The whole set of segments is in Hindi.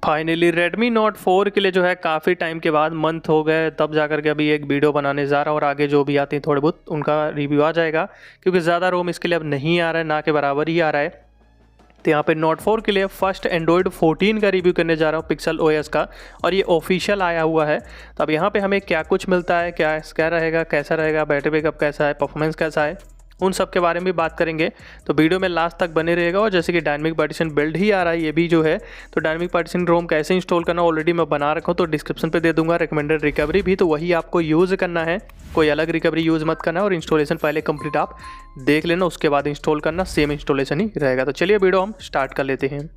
फाइनली Redmi Note 4 के लिए जो है काफ़ी टाइम के बाद मंथ हो गए, तब जा कर के अभी एक वीडियो बनाने जा रहा हूँ और आगे जो भी आती हैं थोड़े बहुत उनका रिव्यू आ जाएगा, क्योंकि ज़्यादा रोम इसके लिए अब नहीं आ रहा है, ना के बराबर ही आ रहा है। तो यहाँ पे Note 4 के लिए फर्स्ट एंड्रॉयड 14 का रिव्यू करने जा रहा हूँ, पिक्सल OS का, और ये ऑफिशियल आया हुआ है। तो अब यहाँ पे हमें क्या कुछ मिलता है, क्या रहेगा, कैसा रहेगा, बैटरी बैकअप कैसा है, परफॉर्मेंस कैसा है, उन सब के बारे में भी बात करेंगे। तो वीडियो में लास्ट तक बने रहेगा। और जैसे कि डायनेमिक पार्टीशन बिल्ड ही आ रहा है ये भी जो है, तो डायनेमिक पार्टीशन रोम कैसे इंस्टॉल करना ऑलरेडी मैं बना रखा हूँ, तो डिस्क्रिप्शन पे दे दूंगा। रिकमेंडेड रिकवरी भी, तो वही आपको यूज़ करना है, कोई अलग रिकवरी यूज़ मत करना। और इंस्टॉलेशन पहले कंप्लीट आप देख लेना, उसके बाद इंस्टॉल करना, सेम इंस्टॉलेशन ही रहेगा। तो चलिए वीडियो हम स्टार्ट कर लेते हैं।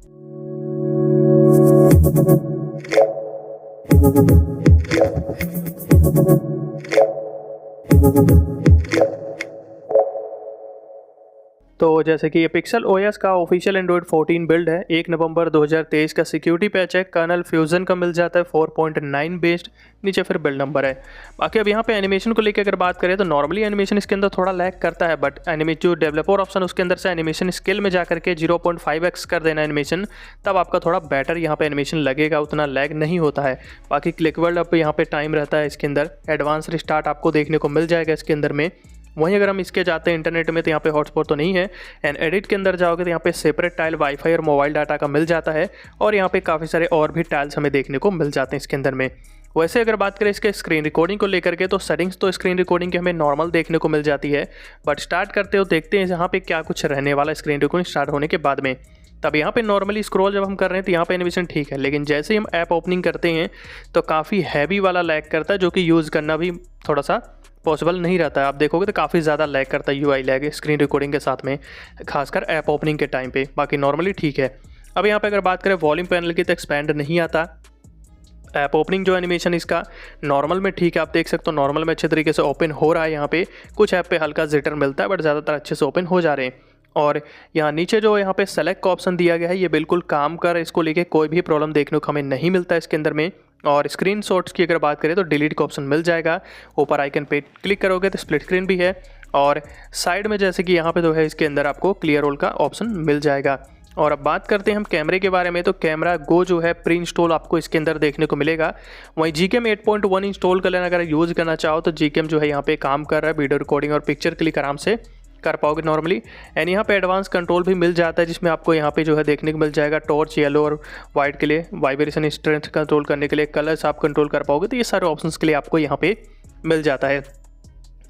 तो जैसे कि ये पिक्सल OS का ऑफिशियल एंड्रॉयड 14 बिल्ड है, 1 नवंबर 2023 का सिक्योरिटी पैच है, कर्नल फ्यूजन का मिल जाता है 4.9 बेस्ड, नीचे फिर बिल्ड नंबर है। बाकी अब यहाँ पे एनिमेशन को लेकर अगर बात करें तो नॉर्मली एनिमेशन इसके अंदर थोड़ा लैग करता है, बट जो डेवलपर ऑप्शन उसके अंदर से एनिमेशन स्केल में जाकर के 0.5x कर देना एनिमेशन, तब आपका थोड़ा बेटर यहाँ पे एनिमेशन लगेगा, उतना लैग नहीं होता है। बाकी क्लिक वर्ल्ड अब यहाँ पे टाइम रहता है इसके अंदर, एडवांस रिस्टार्ट आपको देखने को मिल जाएगा इसके अंदर में। वहीं अगर हम इसके जाते हैं इंटरनेट में, तो यहाँ पे हॉटस्पॉट तो नहीं है। एंड एडिट के अंदर जाओगे तो यहाँ पे सेपरेट टाइल वाईफाई और मोबाइल डाटा का मिल जाता है, और यहाँ पे काफ़ी सारे और भी टाइल्स हमें देखने को मिल जाते हैं इसके अंदर में। वैसे अगर बात करें इसके स्क्रीन रिकॉर्डिंग को लेकर के, तो सेटिंग्स तो स्क्रीन रिकॉर्डिंग की हमें नॉर्मल देखने को मिल जाती है, बट स्टार्ट करते हो देखते हैं यहाँ पे क्या कुछ रहने वाला स्क्रीन रिकॉर्डिंग स्टार्ट होने के बाद में। तब यहाँ पे नॉर्मली स्क्रॉल जब हम कर रहे हैं तो यहाँ पे एनिमेशन ठीक है, लेकिन जैसे ही हम ऐप ओपनिंग करते हैं तो काफ़ी हैवी वाला लैग करता है, जो कि यूज़ करना भी थोड़ा सा पॉसिबल नहीं रहता है। आप देखोगे तो काफ़ी ज़्यादा लैग करता है UI लैग स्क्रीन रिकॉर्डिंग के साथ में, खासकर ऐप ओपनिंग के टाइम पे। बाकी नॉर्मली ठीक है। अब यहाँ पे अगर बात करें वॉल्यूम पैनल की, तो एक्सपैंड नहीं आता। ऐप ओपनिंग जो एनिमेशन इसका नॉर्मल में ठीक है, आप देख सकते हो नॉर्मल में अच्छे तरीके से ओपन हो रहा है। यहाँ पे कुछ ऐप पे हल्का जिटर मिलता है, बट ज़्यादातर अच्छे से ओपन हो जा रहे हैं। और यहाँ नीचे जो यहाँ पे सेलेक्ट का ऑप्शन दिया गया है, ये बिल्कुल काम कर, इसको लेके कोई भी प्रॉब्लम देखने को हमें नहीं मिलता है इसके अंदर में। और स्क्रीनशॉट्स की अगर बात करें तो डिलीट का ऑप्शन मिल जाएगा, ऊपर आइकन पे क्लिक करोगे तो स्प्लिट स्क्रीन भी है, और साइड में जैसे कि यहाँ पे तो है इसके अंदर आपको क्लियर रोल का ऑप्शन मिल जाएगा। और अब बात करते हैं हम कैमरे के बारे में, तो कैमरा गो जो है प्री इंस्टॉल आपको इसके अंदर देखने को मिलेगा। वहीं GCam 8.1 इंस्टॉल कर लेना अगर यूज़ करना चाहो तो GCam जो है यहाँ पे काम कर रहा है, वीडियो रिकॉर्डिंग और पिक्चर क्लिक आराम से कर पाओगे नॉर्मली। एंड यहाँ पे एडवांस कंट्रोल भी मिल जाता है, जिसमें आपको यहाँ पे जो है देखने को मिल जाएगा टॉर्च, येलो और वाइट के लिए, वाइब्रेशन स्ट्रेंथ कंट्रोल करने के लिए, कलर्स आप कंट्रोल कर पाओगे। तो ये सारे ऑप्शंस के लिए आपको यहाँ पे मिल जाता है।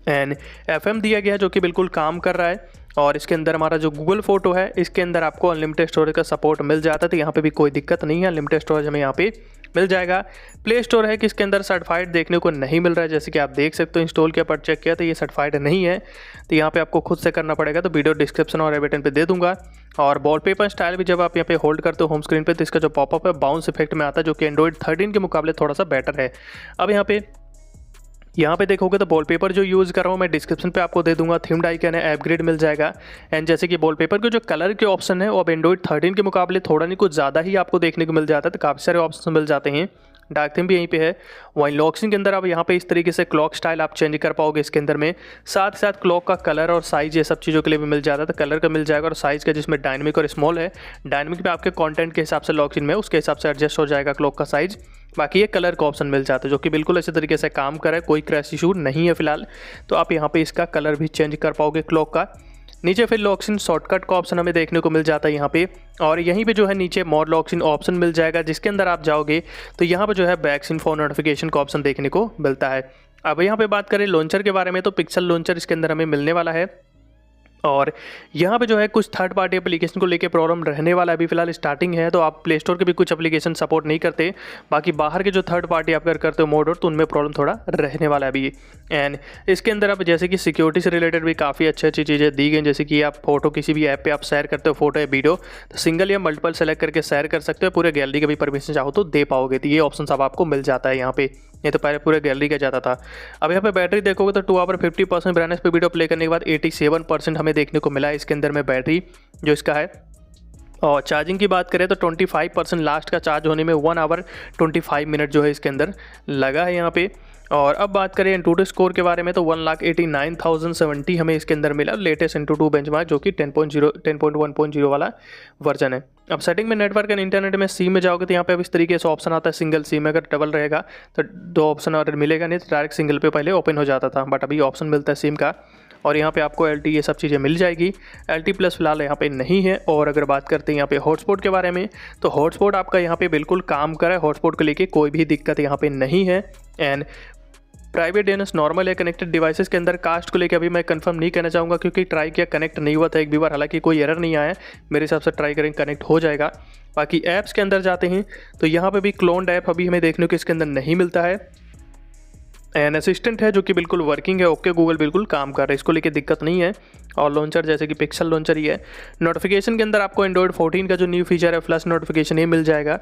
एंड FM दिया गया है, जो कि बिल्कुल काम कर रहा है। और इसके अंदर हमारा जो गूगल फोटो है, इसके अंदर आपको अनलिमिटेड स्टोरेज का सपोर्ट मिल जाता है, तो यहाँ पे भी कोई दिक्कत नहीं है, अनलिमिटेड स्टोरेज हमें यहाँ पे मिल जाएगा। प्ले स्टोर है कि इसके अंदर सर्टिफाइड देखने को नहीं मिल रहा है, जैसे कि आप देख सकते हो इंस्टॉल किया पर चेक किया तो ये सर्टिफाइड नहीं है, तो यहाँ पे आपको खुद से करना पड़ेगा। तो वीडियो डिस्क्रिप्शन और आई बटन पे दे दूंगा। और वॉलपेपर स्टाइल भी जब आप यहाँ पे होल्ड करते हो होम स्क्रीन पे, तो इसका जो पॉपअप है बाउंस इफेक्ट में आता है, जो कि एंड्रॉइड 13 के मुकाबले थोड़ा सा बेटर है। अब यहाँ पे देखोगे तो वॉलपेपर जो यूज़ कर रहा हूँ मैं डिस्क्रिप्शन पे आपको दे दूंगा, थीम्ड आइकन है, अपग्रेड मिल जाएगा। एंड जैसे कि वॉलपेपर के जो कलर के ऑप्शन है वो अब एंड्रॉइड 13 के मुकाबले थोड़ा नहीं कुछ ज़्यादा ही आपको देखने को मिल जाता है, तो काफ़ी सारे ऑप्शन मिल जाते हैं। डार्क थीम भी यहीं पे है। वहीं लॉक्सिंग के अंदर अब यहाँ पे इस तरीके से क्लॉक स्टाइल आप चेंज कर पाओगे इसके अंदर में, साथ ही साथ क्लॉक का कलर और साइज़ ये सब चीज़ों के लिए भी मिल जाता है, तो कलर का मिल जाएगा और साइज़ का, जिसमें डायनेमिक और स्मॉल है। डायनेमिक में आपके कंटेंट के हिसाब से लॉक्सिंग में उसके हिसाब से एडजस्ट हो जाएगा क्लॉक का साइज़। बाकी ये कलर का ऑप्शन मिल जाता है, जो कि बिल्कुल अच्छे तरीके से काम करे, कोई क्रैश इशू नहीं है फिलहाल। तो आप यहाँ पे इसका कलर भी चेंज कर पाओगे क्लॉक का। नीचे फिर लॉक्सिन शॉर्टकट का ऑप्शन हमें देखने को मिल जाता है यहाँ पे, और यहीं पे जो है नीचे मोड लॉक्सिन ऑप्शन मिल जाएगा, जिसके अंदर आप जाओगे तो यहाँ पे जो है बैक्सिन फॉर नोटिफिकेशन का ऑप्शन देखने को मिलता है। अब यहाँ पे बात करें लॉन्चर के बारे में, तो पिक्सल लॉन्चर इसके अंदर हमें मिलने वाला है। और यहाँ पे जो है कुछ थर्ड पार्टी एप्लीकेशन को लेके प्रॉब्लम रहने वाला है, अभी फिलहाल स्टार्टिंग है, तो आप प्ले स्टोर के भी कुछ एप्लीकेशन सपोर्ट नहीं करते। बाकी बाहर के जो थर्ड पार्टी आप अगर करते हो मोड, तो उनमें प्रॉब्लम थोड़ा रहने वाला है अभी। एंड इसके अंदर अब जैसे कि सिक्योरिटी से रिलेटेड भी काफ़ी अच्छी चीज़ें दी गई, जैसे कि आप फोटो किसी भी ऐप पे आप शेयर करते हो फोटो या वीडियो, तो सिंगल या मल्टीपल सेलेक्ट करके शेयर कर सकते हो, पूरे गैलरी का भी परमिशन चाहो तो दे पाओगे। तो ये ऑप्शन अब आपको मिल जाता है यहाँ पे, ये तो पहले पूरे गैलरी का जाता था। अब यहाँ पे बैटरी देखोगे तो 2 आवर 50% ब्राइटनेस पे वीडियो प्ले करने के बाद 87% हमें देखने को मिला है इसके अंदर में बैटरी जो इसका है। और चार्जिंग की बात करें तो 25% लास्ट का चार्ज होने में 1 आवर 25 मिनट जो है इसके अंदर लगा है यहाँ पे। और अब बात करें एंटूटू स्कोर के बारे में, तो 1,89,070 हमें इसके अंदर मिला, लेटेस्ट एंटूटू बेंचमार्क जो कि 10.1.0 वाला वर्जन है। अब सेटिंग में नेटवर्क एंड इंटरनेट में सिम में जाओगे तो यहाँ पे अब इस तरीके से ऑप्शन आता है सिंगल सिम। अगर डबल रहेगा तो 2 ऑप्शन और मिलेगा नहीं, तो डायरेक्ट सिंगल पे पहले ओपन हो जाता था, बट अभी ऑप्शन मिलता है सिम का। और यहाँ पे आपको LTE ये सब चीज़ें मिल जाएगी। LTE प्लस फिलहाल यहाँ पे नहीं है। और अगर बात करते हैं यहाँ पे हॉटस्पॉट के बारे में, तो हॉटस्पॉट आपका यहाँ पे बिल्कुल काम करे, हॉटस्पॉट को लेके कोई भी दिक्कत यहाँ पे नहीं है। एंड प्राइवेट DNS नॉर्मल है। कनेक्टेड डिवाइसेस के अंदर कास्ट को लेकर अभी मैं कंफर्म नहीं कहना चाहूँगा, क्योंकि ट्राई किया कनेक्ट नहीं हुआ था एक भी बार, हालांकि कोई एरर नहीं आया, मेरे हिसाब से ट्राई करेंगे कनेक्ट हो जाएगा। बाकी ऐप्स के अंदर जाते हैं तो यहाँ पे भी क्लोन्ड ऐप अभी हमें देखने को इसके अंदर नहीं मिलता है। एन असिस्टेंट है जो कि बिल्कुल वर्किंग है, ओके गूगल बिल्कुल काम कर रहा है, इसको लेके दिक्कत नहीं है। और लॉन्चर जैसे कि पिक्सल लॉन्चर ही है। नोटिफिकेशन के अंदर आपको एंड्रॉइड 14 का जो न्यू फीचर है फ्लैश नोटिफिकेशन, ये मिल जाएगा।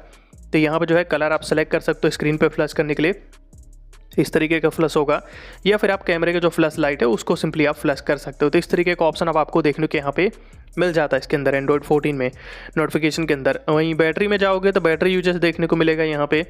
तो यहाँ पे जो है कलर आप सेलेक्ट कर सकते हो स्क्रीन पे फ्लैश करने के लिए, इस तरीके का फ्लैश होगा, या फिर आप कैमरे का जो फ्लैश लाइट है उसको सिंपली आप फ्लैश कर सकते हो। तो इस तरीके का ऑप्शन अब आपको देखने के यहाँ पे मिल जाता है इसके अंदर एंड्रॉइड 14 में नोटिफिकेशन के अंदर। वहीं बैटरी में जाओगे तो बैटरी यूजेस देखने को मिलेगा यहाँ पे,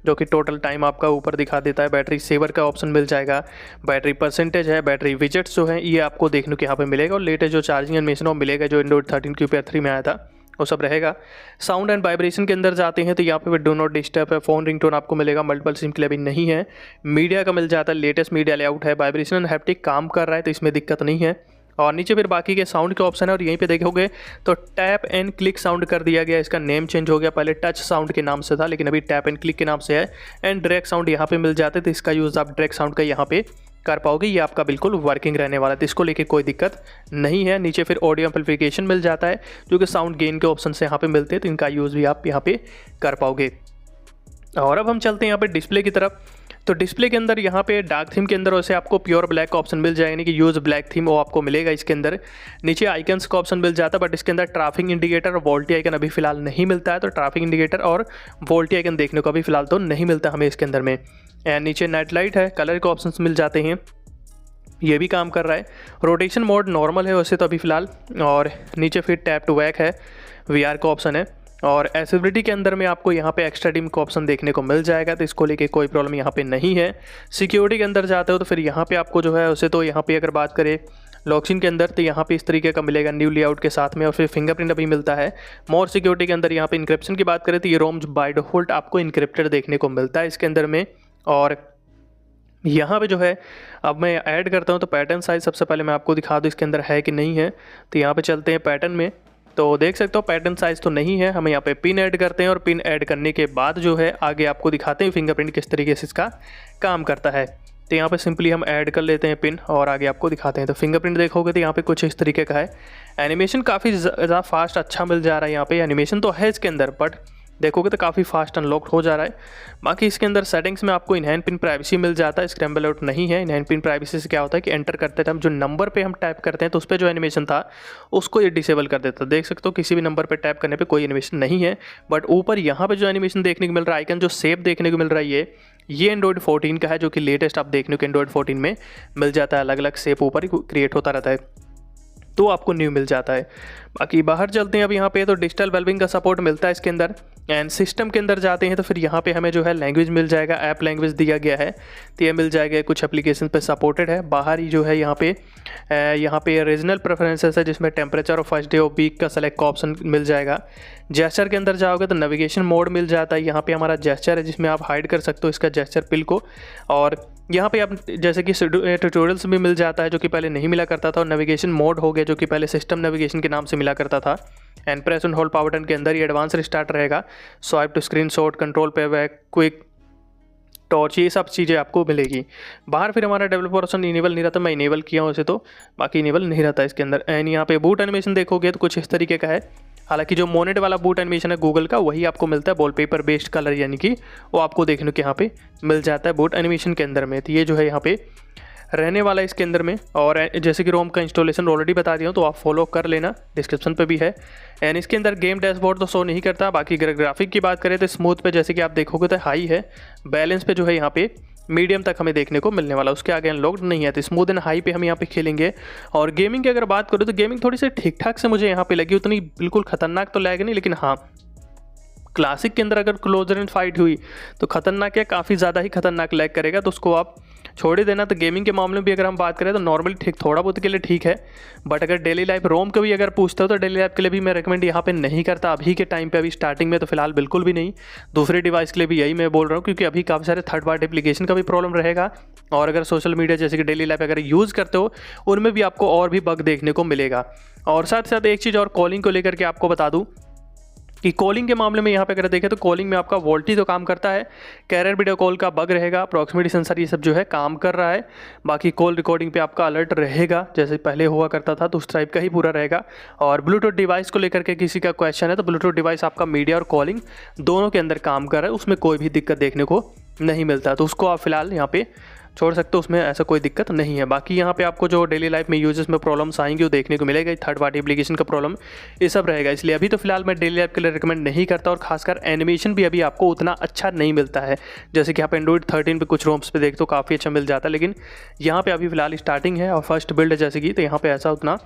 जो कि टोटल टाइम आपका ऊपर दिखा देता है। बैटरी सेवर का ऑप्शन मिल जाएगा, बैटरी परसेंटेज है, बैटरी विजेट्स जो है ये आपको देखने को यहाँ पे मिलेगा। और लेटेस्ट जो चार्जिंग एनिमेशन वो मिलेगा जो एंड्रॉइड 13 QPR 3 में आया था वो सब रहेगा। साउंड एंड वाइब्रेशन के अंदर जाते हैं तो यहाँ पे डू नॉट डिस्टर्ब है, फ़ोन रिंगटोन आपको मिलेगा, मल्टीपल सिम के लिए अभी नहीं है। मीडिया का मिल जाता है, लेटेस्ट मीडिया लेआउट है, वाइब्रेशन एंड हैप्टिक काम कर रहा है तो इसमें दिक्कत नहीं है। और नीचे फिर बाकी के साउंड के ऑप्शन है, और यहीं पे देखोगे तो टैप एंड क्लिक साउंड कर दिया गया, इसका नेम चेंज हो गया, पहले टच साउंड के नाम से था लेकिन अभी टैप एंड क्लिक के नाम से है। एंड ड्रैग साउंड यहाँ पे मिल जाते तो इसका यूज़ आप ड्रैग साउंड का यहाँ पे कर पाओगे, ये आपका बिल्कुल वर्किंग रहने वाला है, तो इसको लेके कोई दिक्कत नहीं है। नीचे फिर ऑडियो एम्पलीफिकेशन मिल जाता है जो कि साउंड गेन के ऑप्शन से यहाँ पे मिलते हैं, तो इनका यूज़ भी आप यहाँ पे कर पाओगे। और अब हम चलते हैं यहाँ पे डिस्प्ले की तरफ। तो डिस्प्ले के अंदर यहाँ पे डार्क थीम के अंदर वैसे आपको प्योर ब्लैक का ऑप्शन मिल जाएगा, यानी कि यूज़ ब्लैक थीम वो आपको मिलेगा इसके अंदर। नीचे आइकन्स का ऑप्शन मिल जाता है, बट इसके अंदर ट्रैफिक इंडिकेटर और वोल्टी आइकन अभी फिलहाल नहीं मिलता है, तो ट्रैफिक इंडिकेटर और वोल्टी आइकन देखने को अभी फिलहाल तो नहीं मिलता हमें इसके अंदर में। एंड नीचे नाइट लाइट है, कलर के ऑप्शन मिल जाते हैं, ये भी काम कर रहा है। रोटेशन मोड नॉर्मल है वैसे तो अभी फ़िलहाल। और नीचे फिर टैप टू बैक है, VR का ऑप्शन है। और एसेसिबिलिटी के अंदर में आपको यहाँ पे एक्स्ट्रा डिम का ऑप्शन देखने को मिल जाएगा, तो इसको लेके कोई प्रॉब्लम यहाँ पे नहीं है। सिक्योरिटी के अंदर जाते हो तो फिर यहाँ पे आपको जो है वैसे तो यहाँ पे अगर बात करें लॉकइन के अंदर तो यहाँ पे इस तरीके का मिलेगा न्यू लेआउट के साथ में, और फिर फिंगरप्रिंट अभी मिलता है। मोर सिक्योरिटी के अंदर यहाँ पे इंक्रिप्शन की बात करें तो ये रोम बाय डिफॉल्ट आपको इंक्रिप्टेड देखने को मिलता है इसके अंदर में। और यहाँ पे जो है अब मैं ऐड करता हूँ तो पैटर्न साइज सबसे पहले मैं आपको दिखा दूँ इसके अंदर है कि नहीं है। तो यहाँ पे चलते हैं पैटर्न में, तो देख सकते हो पैटर्न साइज तो नहीं है। हम यहाँ पे पिन ऐड करते हैं और पिन ऐड करने के बाद जो है आगे आपको दिखाते हैं फिंगरप्रिंट किस तरीके से इसका काम करता है। तो यहाँ पे सिंपली हम ऐड कर लेते हैं पिन और आगे आपको दिखाते हैं। तो फिंगरप्रिंट देखोगे तो यहाँ पे कुछ इस तरीके का है। एनिमेशन काफ़ी ज़्यादा फास्ट अच्छा मिल जा रहा है, यहाँ पे एनिमेशन तो है इसके अंदर बट देखोगे तो काफ़ी फास्ट अनलॉक हो जा रहा है। बाकी इसके अंदर सेटिंग्स में आपको इनहैंस पिन प्राइवेसी मिल जाता है, स्क्रैम्बल आउट नहीं है। इनहैंस पिन प्राइवेसी से क्या होता है कि एंटर करते टाइम जो नंबर पे हम टैप करते हैं तो उस पर जो एनिमेशन था उसको ये डिसेबल कर देता है। देख सकते हो किसी भी नंबर पे टैप करने पे कोई एनिमेशन नहीं है, बट ऊपर यहाँ पे जो एनिमेशन देखने को मिल रहा है, आइकन जो शेप देखने को मिल रहा है ये एंड्रॉइड 14 का है, जो कि लेटेस्ट आप देखने को एंड्रॉइड 14 में मिल जाता है। अलग अलग शेप ऊपर क्रिएट होता रहता है तो आपको न्यू मिल जाता है। बाकी बाहर चलते हैं अब यहाँ पे, तो डिजिटल वेलबिंग का सपोर्ट मिलता है इसके अंदर। एंड सिस्टम के अंदर जाते हैं तो फिर यहाँ पे हमें जो है लैंग्वेज मिल जाएगा, ऐप लैंग्वेज दिया गया है तो ये मिल जाएगा। कुछ एप्लीकेशन पे सपोर्टेड है। बाहर ही जो है यहाँ पे रीजनल प्रेफरेंसेस है जिसमें टेम्परेचर और फर्स्ट डे ऑफ वीक का सेलेक्ट का ऑप्शन मिल जाएगा। जेस्चर के अंदर जाओगे तो नेविगेशन मोड मिल जाता है। यहाँ पे हमारा जेस्चर है जिसमें आप हाइड कर सकते हो इसका जेस्चर पिल को। और यहाँ पे आप जैसे कि ट्यूटोरियल्स भी मिल जाता है जो कि पहले नहीं मिला करता था, और नेविगेशन मोड हो गया जो कि पहले सिस्टम नेविगेशन के नाम से मिला करता था। And press and hold power button के अंदर ये एडवांस रिस्टार्ट रहेगा, स्वाइप टू स्क्रीनशॉट, कंट्रोल पे बैक, क्विक टॉर्च, ये सब चीज़ें आपको मिलेगी। बाहर फिर हमारा डेवलपर ऑप्शन इनेबल नहीं रहता, मैं इनेबल किया हूँ वैसे तो, बाकी इनेबल नहीं रहता इसके अंदर। एंड यहाँ पे बूट एनिमेशन देखोगे तो कुछ इस तरीके का है। हालांकि जो मोनेट वाला बूट एनिमेशन है गूगल का वही आपको मिलता है, वॉलपेपर बेस्ड कलर, यानी कि वो आपको देखने को यहाँ पे मिल जाता है बूट एनिमेशन के अंदर में। तो ये जो है यहाँ पे रहने वाला है इसके अंदर में। और जैसे कि रोम का इंस्टॉलेशन ऑलरेडी बता दिया हूँ तो आप फॉलो कर लेना, डिस्क्रिप्शन पे भी है। एंड इसके अंदर गेम डैशबोर्ड तो शो नहीं करता। बाकी ग्राफिक की बात करें तो स्मूथ पे जैसे कि आप देखोगे तो हाई है, बैलेंस पे जो है यहाँ पे मीडियम तक हमें देखने को मिलने वाला, उसके आगे अनलॉक्ड नहीं है। तो स्मूथ एंड हाई पे हम यहाँ पे खेलेंगे। और गेमिंग की अगर बात करूँ तो गेमिंग थोड़ी सी ठीक ठाक से मुझे यहाँ पे लगी, उतनी बिल्कुल खतरनाक तो लैग नहीं, लेकिन हाँ क्लासिक के अंदर अगर क्लोजर एंड फाइट हुई तो खतरनाक है, काफ़ी ज़्यादा ही खतरनाक लैग करेगा, तो उसको आप छोड़ ही देना। तो गेमिंग के मामले में भी अगर हम बात करें तो नॉर्मली ठीक, थोड़ा बहुत के लिए ठीक है, बट अगर डेली लाइफ रोम को भी अगर पूछते हो तो डेली लाइफ के लिए भी मैं रिकमेंड यहाँ पे नहीं करता अभी के टाइम पे, अभी स्टार्टिंग में तो फिलहाल बिल्कुल भी नहीं। दूसरे डिवाइस के लिए भी यही मैं बोल रहा हूँ, क्योंकि अभी काफ़ी सारे थर्ड पार्टी एप्लीकेशन का भी प्रॉब्लम रहेगा, और अगर सोशल मीडिया जैसे कि डेली लाइफ अगर यूज़ करते हो उनमें भी आपको और भी बग देखने को मिलेगा। और साथ साथ एक चीज़ और कॉलिंग को लेकर के आपको बता दूँ कि कॉलिंग के मामले में यहाँ पे अगर देखें तो कॉलिंग में आपका वोल्टी तो काम करता है, कैरियर वीडियो कॉल का बग रहेगा, प्रॉक्सिमिटी सेंसर ये सब जो है काम कर रहा है। बाकी कॉल रिकॉर्डिंग पे आपका अलर्ट रहेगा जैसे पहले हुआ करता था, तो उस टाइप का ही पूरा रहेगा। और ब्लूटूथ डिवाइस को लेकर के किसी का क्वेश्चन है तो ब्लूटूथ डिवाइस आपका मीडिया और कॉलिंग दोनों के अंदर काम कर रहा है, उसमें कोई भी दिक्कत देखने को नहीं मिलता, तो उसको आप फिलहाल यहाँ पे छोड़ सकते हो, उसमें ऐसा कोई दिक्कत नहीं है। बाकी यहाँ पे आपको जो डेली लाइफ में यूजेस में प्रॉब्लम्स आएंगी वो देखने को मिलेगा, थर्ड पार्टी एप्लीकेशन का प्रॉब्लम ये सब रहेगा। इसलिए अभी तो फिलहाल मैं डेली लाइफ के लिए रिकमेंड नहीं करता, और खासकर एनिमेशन भी अभी आपको उतना अच्छा नहीं मिलता है। जैसे कि आप एंड्रॉइड 13 पे कुछ रोम्स पे देखते हो काफ़ी अच्छा मिल जाता है, लेकिन यहाँ पर अभी फिलहाल स्टार्टिंग है और फर्स्ट बिल्ड है जैसे कि, तो यहाँ पर ऐसा उतना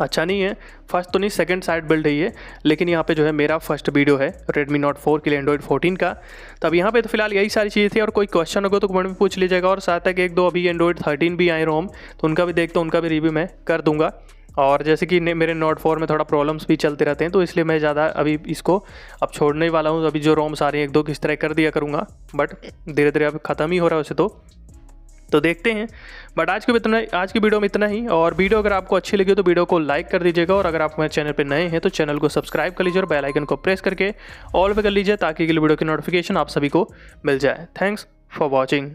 अच्छा नहीं है। फर्स्ट तो नहीं, सेकंड साइड बिल्ड है ये, लेकिन यहाँ पे जो है मेरा फर्स्ट वीडियो है Redmi Note 4 के लिए एंड्रॉइड 14 का। तो अब यहाँ पे तो फिलहाल यही सारी चीज़ें थी, और कोई क्वेश्चन होगा तो कमेंट में पूछ लीजिएगा। और साथ तक एक दो अभी एंड्रॉइड 13 भी आए रोम, तो उनका भी देखता हूँ, उनका भी रिव्यू मैं कर दूंगा। और जैसे कि मेरे Note 4 में थोड़ा प्रॉब्लम्स भी चलते रहते हैं, तो इसलिए मैं ज़्यादा अभी इसको अब छोड़ने वाला हूँ। अभी जो रोम्स आ रही हैं एक दो किस तरह कर दिया करूँगा, बट धीरे धीरे अब ख़त्म ही हो रहा है वैसे तो देखते हैं। बट आज की वीडियो में इतना ही। और वीडियो अगर आपको अच्छी लगी तो वीडियो को लाइक कर दीजिएगा, और अगर आप हमारे चैनल पर नए हैं तो चैनल को सब्सक्राइब कर लीजिए और बेल आइकन को प्रेस करके ऑल पे कर लीजिए, ताकि अगली वीडियो की नोटिफिकेशन आप सभी को मिल जाए। Thanks for watching.